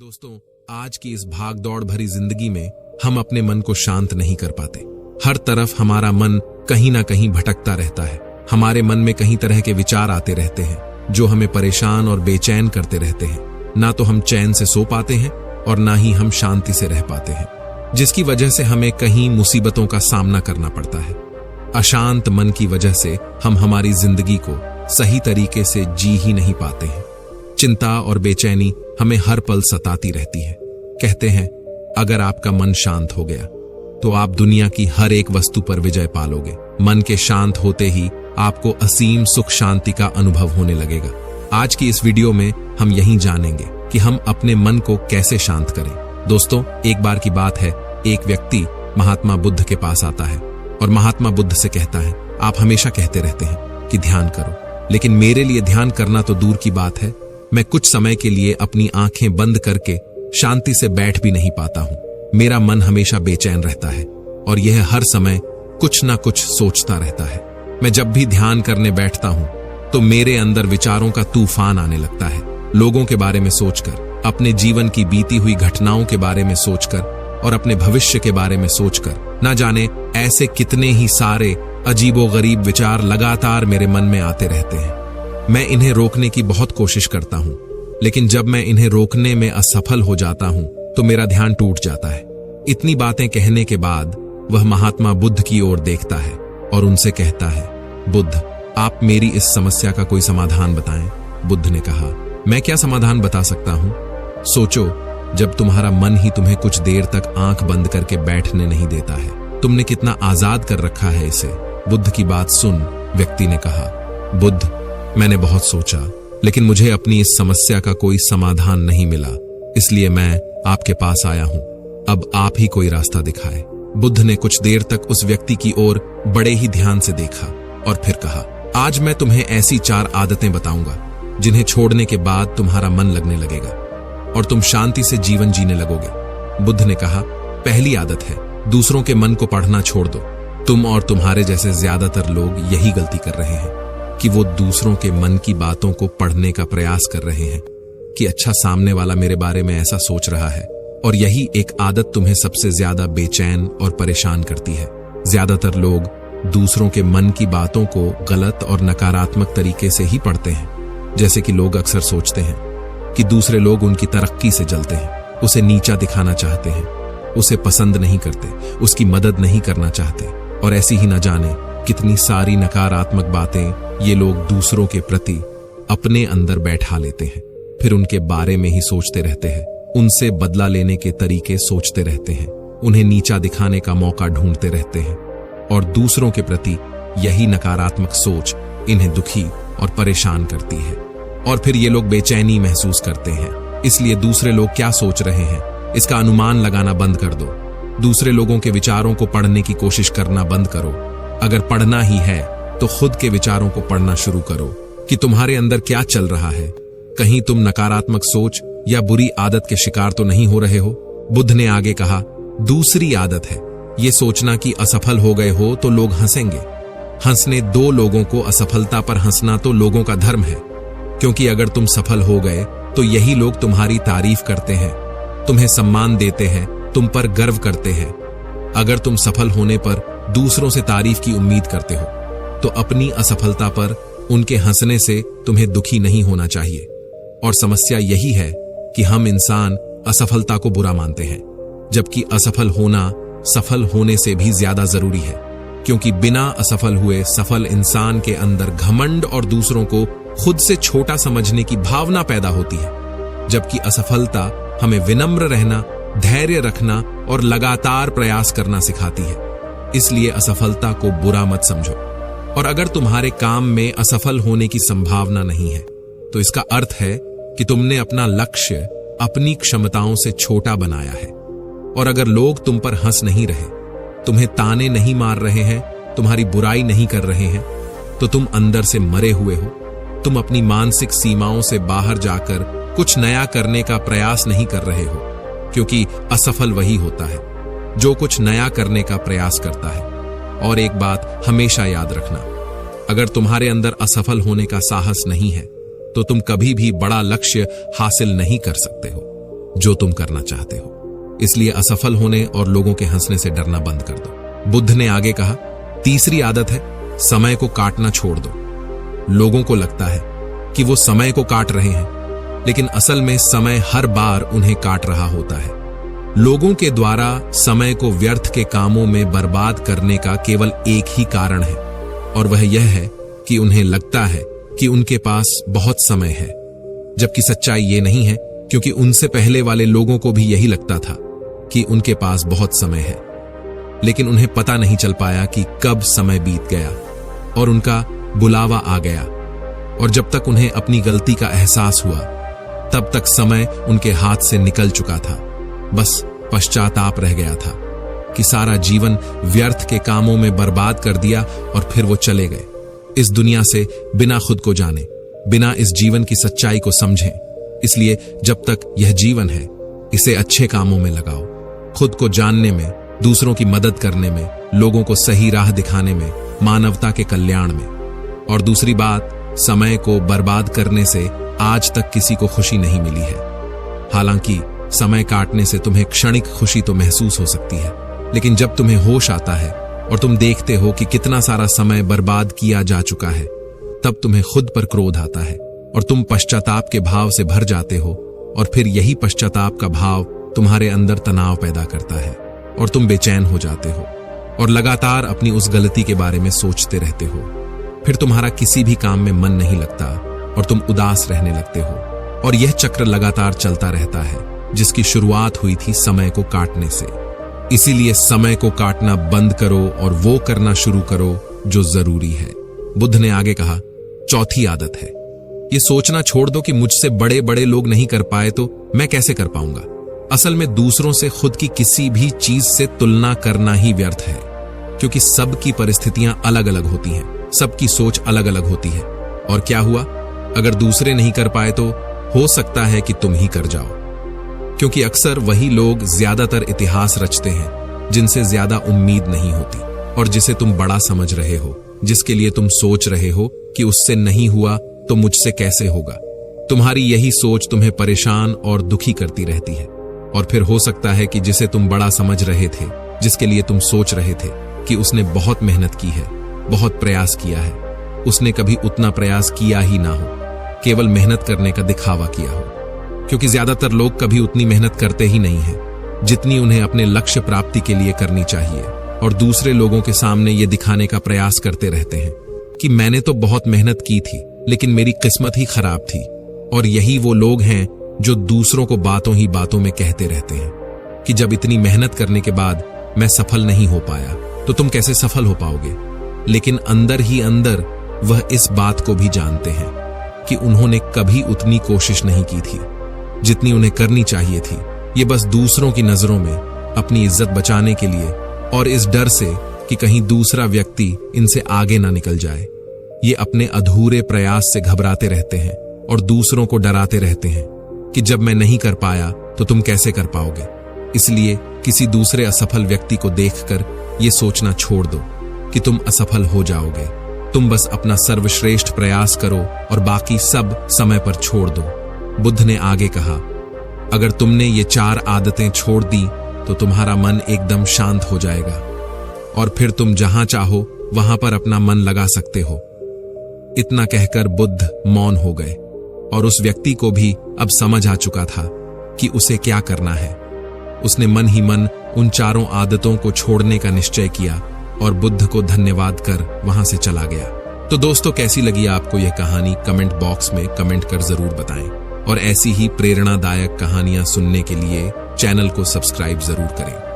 दोस्तों, आज की इस भाग दौड़ भरी जिंदगी में हम अपने मन को शांत नहीं कर पाते। हर तरफ हमारा मन कहीं ना कहीं भटकता रहता है। हमारे मन में कई तरह के विचार आते रहते हैं जो हमें परेशान और बेचैन करते रहते हैं। ना तो हम चैन से सो पाते हैं और ना ही हम शांति से रह पाते हैं, जिसकी वजह से हमें कहीं मुसीबतों का सामना करना पड़ता है। अशांत मन की वजह से हम हमारी जिंदगी को सही तरीके से जी ही नहीं पाते हैं। चिंता और बेचैनी हमें हर पल सताती रहती है। कहते हैं, अगर आपका मन शांत हो गया तो आप दुनिया की हर एक वस्तु पर विजय पालोगे। मन के शांत होते ही आपको असीम सुख शांति का अनुभव होने लगेगा। आज की इस वीडियो में हम यही जानेंगे कि हम अपने मन को कैसे शांत करें। दोस्तों, एक बार की बात है, एक व्यक्ति महात्मा बुद्ध के पास आता है और महात्मा बुद्ध से कहता है, आप हमेशा कहते रहते हैं कि ध्यान करो, लेकिन मेरे लिए ध्यान करना तो दूर की बात है, मैं कुछ समय के लिए अपनी आंखें बंद करके शांति से बैठ भी नहीं पाता हूं। मेरा मन हमेशा बेचैन रहता है और यह हर समय कुछ ना कुछ सोचता रहता है। मैं जब भी ध्यान करने बैठता हूं तो मेरे अंदर विचारों का तूफान आने लगता है। लोगों के बारे में सोचकर, अपने जीवन की बीती हुई घटनाओं के बारे में सोचकर और अपने भविष्य के बारे में सोचकर, ना जाने ऐसे कितने ही सारे अजीबोगरीब विचार लगातार मेरे मन में आते रहते हैं। मैं इन्हें रोकने की बहुत कोशिश करता हूं, लेकिन जब मैं इन्हें रोकने में असफल हो जाता हूं तो मेरा ध्यान टूट जाता है। इतनी बातें कहने के बाद वह महात्मा बुद्ध की ओर देखता है और उनसे कहता है, बुद्ध, आप मेरी इस समस्या का कोई समाधान बताएं। बुद्ध ने कहा, मैं क्या समाधान बता सकता हूं? सोचो, जब तुम्हारा मन ही तुम्हें कुछ देर तक आंख बंद करके बैठने नहीं देता है, तुमने कितना आजाद कर रखा है इसे। बुद्ध की बात सुन व्यक्ति ने कहा, बुद्ध, मैंने बहुत सोचा, लेकिन मुझे अपनी इस समस्या का कोई समाधान नहीं मिला, इसलिए मैं आपके पास आया हूं। अब आप ही कोई रास्ता दिखाएं। बुद्ध ने कुछ देर तक उस व्यक्ति की ओर बड़े ही ध्यान से देखा और फिर कहा, आज मैं तुम्हें ऐसी 4 आदतें बताऊंगा जिन्हें छोड़ने के बाद तुम्हारा मन लगने लगेगा और तुम शांति से जीवन जीने लगोगे। बुद्ध ने कहा, पहली आदत है, दूसरों के मन को पढ़ना छोड़ दो। तुम और तुम्हारे जैसे ज्यादातर लोग यही गलती कर रहे हैं कि वो दूसरों के मन की बातों को पढ़ने का प्रयास कर रहे हैं कि अच्छा, सामने वाला मेरे बारे में ऐसा सोच रहा है, और यही एक आदत तुम्हें सबसे ज्यादा बेचैन और परेशान करती है। ज्यादातर लोग दूसरों के मन की बातों को गलत और नकारात्मक तरीके से ही पढ़ते हैं। जैसे कि लोग अक्सर सोचते हैं कि दूसरे लोग उनकी तरक्की से जलते हैं, उसे नीचा दिखाना चाहते हैं, उसे पसंद नहीं करते, उसकी मदद नहीं करना चाहते, और ऐसी ही न जाने कितनी सारी नकारात्मक बातें ये लोग दूसरों के प्रति अपने अंदर बैठा लेते हैं। फिर उनके बारे में ही सोचते रहते हैं, उनसे बदला लेने के तरीके सोचते रहते हैं, उन्हें नीचा दिखाने का मौका ढूंढते रहते हैं, और दूसरों के प्रति यही नकारात्मक सोच इन्हें दुखी और परेशान करती है। और फिर ये लोग बेचैनी महसूस करते हैं, इसलिए दूसरे लोग क्या सोच रहे हैं इसका अनुमान लगाना बंद कर दो। दूसरे लोगों के विचारों को पढ़ने की कोशिश करना बंद करो। अगर पढ़ना ही है तो खुद के विचारों को पढ़ना शुरू करो कि तुम्हारे अंदर क्या चल रहा है। कहीं तुम नकारात्मक सोच या बुरी आदत के शिकार तो नहीं हो रहे हो। बुद्ध ने आगे कहा, दूसरी आदत है ये सोचना कि असफल हो गए हो तो लोग हंसेंगे। हंसने दो लोगों को, असफलता पर हंसना तो लोगों का धर्म है, क्योंकि अगर तुम सफल हो गए तो यही लोग तुम्हारी तारीफ करते हैं, तुम्हें सम्मान देते हैं, तुम पर गर्व करते हैं। अगर तुम सफल होने पर दूसरों से तारीफ की उम्मीद करते हो तो अपनी असफलता पर उनके हंसने से तुम्हें दुखी नहीं होना चाहिए। और समस्या यही है कि हम इंसान असफलता को बुरा मानते हैं, जबकि असफल होना सफल होने से भी ज्यादा जरूरी है, क्योंकि बिना असफल हुए सफल इंसान के अंदर घमंड और दूसरों को खुद से छोटा समझने की भावना पैदा होती है, जबकि असफलता हमें विनम्र रहना, धैर्य रखना और लगातार प्रयास करना सिखाती है। इसलिए असफलता को बुरा मत समझो। और अगर तुम्हारे काम में असफल होने की संभावना नहीं है तो इसका अर्थ है कि तुमने अपना लक्ष्य अपनी क्षमताओं से छोटा बनाया है। और अगर लोग तुम पर हंस नहीं रहे, तुम्हें ताने नहीं मार रहे हैं, तुम्हारी बुराई नहीं कर रहे हैं, तो तुम अंदर से मरे हुए हो। तुम अपनी मानसिक सीमाओं से बाहर जाकर कुछ नया करने का प्रयास नहीं कर रहे हो, क्योंकि असफल वही होता है जो कुछ नया करने का प्रयास करता है। और एक बात हमेशा याद रखना, अगर तुम्हारे अंदर असफल होने का साहस नहीं है तो तुम कभी भी बड़ा लक्ष्य हासिल नहीं कर सकते हो। जो तुम करना चाहते हो। इसलिए असफल होने और लोगों के हंसने से डरना बंद कर दो। बुद्ध ने आगे कहा, तीसरी आदत है समय को काटना छोड़ दो। लोगों को लगता है कि वो समय को काट रहे हैं, लेकिन असल में समय हर बार उन्हें काट रहा होता है। लोगों के द्वारा समय को व्यर्थ के कामों में बर्बाद करने का केवल एक ही कारण है, और वह यह है कि उन्हें लगता है कि उनके पास बहुत समय है, जबकि सच्चाई ये नहीं है, क्योंकि उनसे पहले वाले लोगों को भी यही लगता था कि उनके पास बहुत समय है। लेकिन उन्हें पता नहीं चल पाया कि कब समय बीत गया और उनका बुलावा आ गया, और जब तक उन्हें अपनी गलती का एहसास हुआ तब तक समय उनके हाथ से निकल चुका था। बस पश्चाताप रह गया था कि सारा जीवन व्यर्थ के कामों में बर्बाद कर दिया और फिर वो चले गए इस दुनिया से बिना खुद को जाने, बिना इस जीवन की सच्चाई को समझे। इसलिए जब तक यह जीवन है, इसे अच्छे कामों में लगाओ, खुद को जानने में, दूसरों की मदद करने में, लोगों को सही राह दिखाने में, मानवता के कल्याण में। और दूसरी बात, समय को बर्बाद करने से आज तक किसी को खुशी नहीं मिली है। हालांकि समय काटने से तुम्हें क्षणिक खुशी तो महसूस हो सकती है, लेकिन जब तुम्हें होश आता है और तुम देखते हो कि कितना सारा समय बर्बाद किया जा चुका है, तब तुम्हें खुद पर क्रोध आता है और तुम पश्चाताप के भाव से भर जाते हो, और फिर यही पश्चाताप का भाव तुम्हारे अंदर तनाव पैदा करता है और तुम बेचैन हो जाते हो और लगातार अपनी उस गलती के बारे में सोचते रहते हो। फिर तुम्हारा किसी भी काम में मन नहीं लगता और तुम उदास रहने लगते हो, और यह चक्र लगातार चलता रहता है, जिसकी शुरुआत हुई थी समय को काटने से। इसीलिए समय को काटना बंद करो और वो करना शुरू करो जो जरूरी है। बुद्ध ने आगे कहा, चौथी आदत है ये सोचना छोड़ दो कि मुझसे बड़े बड़े लोग नहीं कर पाए तो मैं कैसे कर पाऊंगा। असल में दूसरों से खुद की किसी भी चीज से तुलना करना ही व्यर्थ है, क्योंकि सबकी परिस्थितियां अलग अलग होती हैं, सबकी सोच अलग अलग होती है। और क्या हुआ, अगर दूसरे नहीं कर पाए तो हो सकता है कि तुम ही कर जाओ, क्योंकि अक्सर वही लोग ज्यादातर इतिहास रचते हैं जिनसे ज्यादा उम्मीद नहीं होती, और जिसे तुम बड़ा समझ रहे हो, जिसके लिए तुम सोच रहे हो कि उससे नहीं हुआ तो मुझसे कैसे होगा। तुम्हारी यही सोच तुम्हें परेशान और दुखी करती रहती है। और फिर हो सकता है कि जिसे तुम बड़ा समझ रहे थे, जिसके लिए तुम सोच रहे थे कि उसने बहुत मेहनत की है, बहुत प्रयास किया है, उसने कभी उतना प्रयास किया ही ना हो, केवल मेहनत करने का दिखावा किया हो। क्योंकि ज्यादातर लोग कभी उतनी मेहनत करते ही नहीं हैं जितनी उन्हें अपने लक्ष्य प्राप्ति के लिए करनी चाहिए, और दूसरे लोगों के सामने ये दिखाने का प्रयास करते रहते हैं कि मैंने तो बहुत मेहनत की थी, लेकिन मेरी किस्मत ही खराब थी। और यही वो लोग हैं जो दूसरों को बातों ही बातों में कहते रहते हैं कि जब इतनी मेहनत करने के बाद मैं सफल नहीं हो पाया तो तुम कैसे सफल हो पाओगे। लेकिन अंदर ही अंदर वह इस बात को भी जानते हैं कि उन्होंने कभी उतनी कोशिश नहीं की थी जितनी उन्हें करनी चाहिए थी। ये बस दूसरों की नजरों में अपनी इज्जत बचाने के लिए, और इस डर से कि कहीं दूसरा व्यक्ति इनसे आगे ना निकल जाए, ये अपने अधूरे प्रयास से घबराते रहते हैं और दूसरों को डराते रहते हैं कि जब मैं नहीं कर पाया तो तुम कैसे कर पाओगे। इसलिए किसी दूसरे असफल व्यक्ति को देखकर ये सोचना छोड़ दो कि तुम असफल हो जाओगे। तुम बस अपना सर्वश्रेष्ठ प्रयास करो और बाकी सब समय पर छोड़ दो। बुद्ध ने आगे कहा, अगर तुमने ये 4 आदतें छोड़ दी तो तुम्हारा मन एकदम शांत हो जाएगा, और फिर तुम जहां चाहो वहां पर अपना मन लगा सकते हो। इतना कहकर बुद्ध मौन हो गए, और उस व्यक्ति को भी अब समझ आ चुका था कि उसे क्या करना है। उसने मन ही मन उन 4 आदतों को छोड़ने का निश्चय किया और बुद्ध को धन्यवाद कर वहां से चला गया। तो दोस्तों, कैसी लगी आपको यह कहानी? कमेंट बॉक्स में कमेंट कर जरूर बताएं, और ऐसी ही प्रेरणादायक कहानियां सुनने के लिए चैनल को सब्सक्राइब जरूर करें।